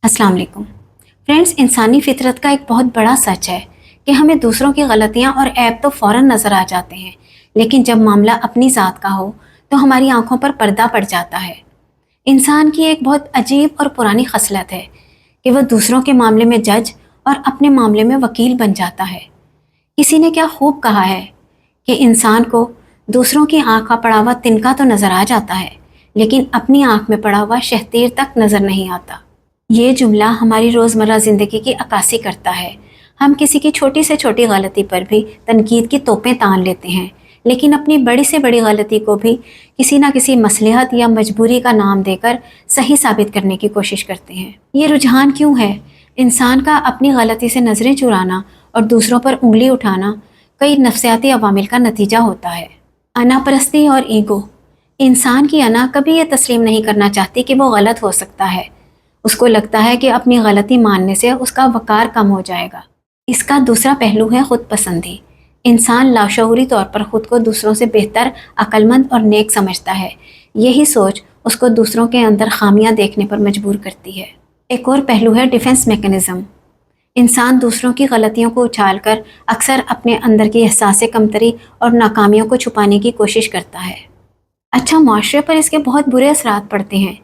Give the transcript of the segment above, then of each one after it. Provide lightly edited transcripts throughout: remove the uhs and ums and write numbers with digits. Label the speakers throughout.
Speaker 1: अस्सलाम वालेकुम फ्रेंड्स। इंसानी फितरत का एक बहुत बड़ा सच है कि हमें दूसरों की गलतियां और ऐब तो फ़ौरन नज़र आ जाते हैं, लेकिन जब मामला अपनी ज़ात का हो तो हमारी आंखों पर पर्दा पड़ जाता है। इंसान की एक बहुत अजीब और पुरानी खसलत है कि वह दूसरों के मामले में जज और अपने मामले में वकील बन जाता है। किसी ने क्या खूब कहा है कि इंसान को दूसरों की आंख का पड़ा हुआ तिनका तो नज़र आ जाता है, लेकिन अपनी आंख में पड़ा हुआ शहतीर तक नज़र नहीं आता। ये जुमला हमारी रोज़मर्रा ज़िंदगी की अक्कासी करता है। हम किसी की छोटी से छोटी गलती पर भी तनकीद की तोपें तान लेते हैं, लेकिन अपनी बड़ी से बड़ी गलती को भी किसी ना किसी मसलहत या मजबूरी का नाम देकर सही साबित करने की कोशिश करते हैं। ये रुझान क्यों है? इंसान का अपनी गलती से नज़रें चुराना और दूसरों पर उंगली उठाना कई नफ्सियाती अवामिल का नतीजा होता है। अना परस्ती और ईगो। इंसान की अना कभी ये तस्लीम नहीं करना चाहती कि वो गलत हो सकता है। उसको लगता है कि अपनी गलती मानने से उसका वकार कम हो जाएगा। इसका दूसरा पहलू है खुद पसंदी। इंसान लाशऊरी तौर पर खुद को दूसरों से बेहतर, अक्लमंद और नेक समझता है। यही सोच उसको दूसरों के अंदर खामियां देखने पर मजबूर करती है। एक और पहलू है डिफेंस मैकेनिज्म। इंसान दूसरों की गलतियों को उछालकर अक्सर अपने अंदर की एहसास कमतरी और नाकामियों को छुपाने की कोशिश करता है। अच्छा, माशरे पर इसके बहुत बुरे असरात पड़ते हैं।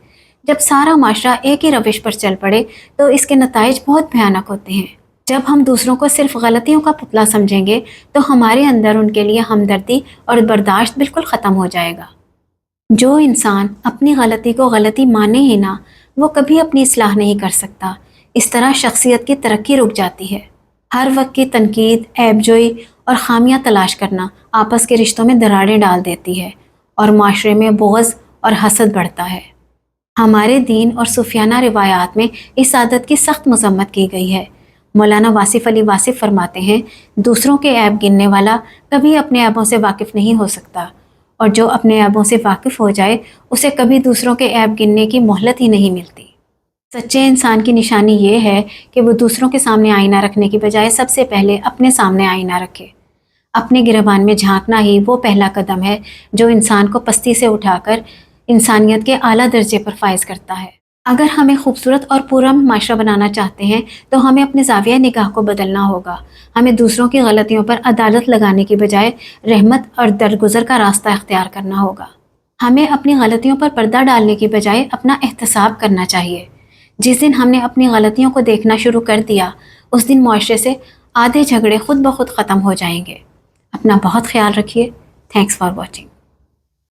Speaker 1: जब सारा माशरा एक ही रविश पर चल पड़े तो इसके नताइज बहुत भयानक होते हैं। जब हम दूसरों को सिर्फ गलतियों का पुतला समझेंगे तो हमारे अंदर उनके लिए हमदर्दी और बर्दाश्त बिल्कुल ख़त्म हो जाएगा। जो इंसान अपनी गलती को गलती माने ही ना, वो कभी अपनी इस्लाह नहीं कर सकता। इस तरह शख्सियत की तरक्की रुक जाती है। हर वक्त की तनकीद, ऐबजोई और खामियां तलाश करना आपस के रिश्तों में दरारें डाल देती है और माशरे में बुग़्ज़ और हसद बढ़ता है। हमारे दीन और सूफियाना रिवायात में इस आदत की सख्त मज़म्मत की गई है। मौलाना वासिफ़ अली वासिफ़ फरमाते हैं, दूसरों के ऐब गिनने वाला कभी अपने ऐबों से वाकिफ़ नहीं हो सकता, और जो अपने ऐबों से वाकिफ़ हो जाए उसे कभी दूसरों के ऐब गिनने की मोहलत ही नहीं मिलती। सच्चे इंसान की निशानी ये है कि वो दूसरों के सामने आईना रखने की बजाय सबसे पहले अपने सामने आईना रखे। अपने गिरबान में झांकना ही वो पहला कदम है जो इंसान को पस्ती से उठाकर इंसानियत के आला दर्जे पर फायज करता है। अगर हमें खूबसूरत और पुरअमन माशरा बनाना चाहते हैं तो हमें अपने ज़ाविया निगाह को बदलना होगा। हमें दूसरों की गलतियों पर अदालत लगाने की बजाय रहमत और दरगुजर का रास्ता इख्तियार करना होगा। हमें अपनी गलतियों पर पर्दा डालने की बजाय अपना एहतसाब करना चाहिए। जिस दिन हमने अपनी गलतियों को देखना शुरू कर दिया, उस दिन मुआशरे से आधे झगड़े खुद ब खुद ख़त्म हो जाएंगे। अपना बहुत ख्याल रखिए। Thanks for watching.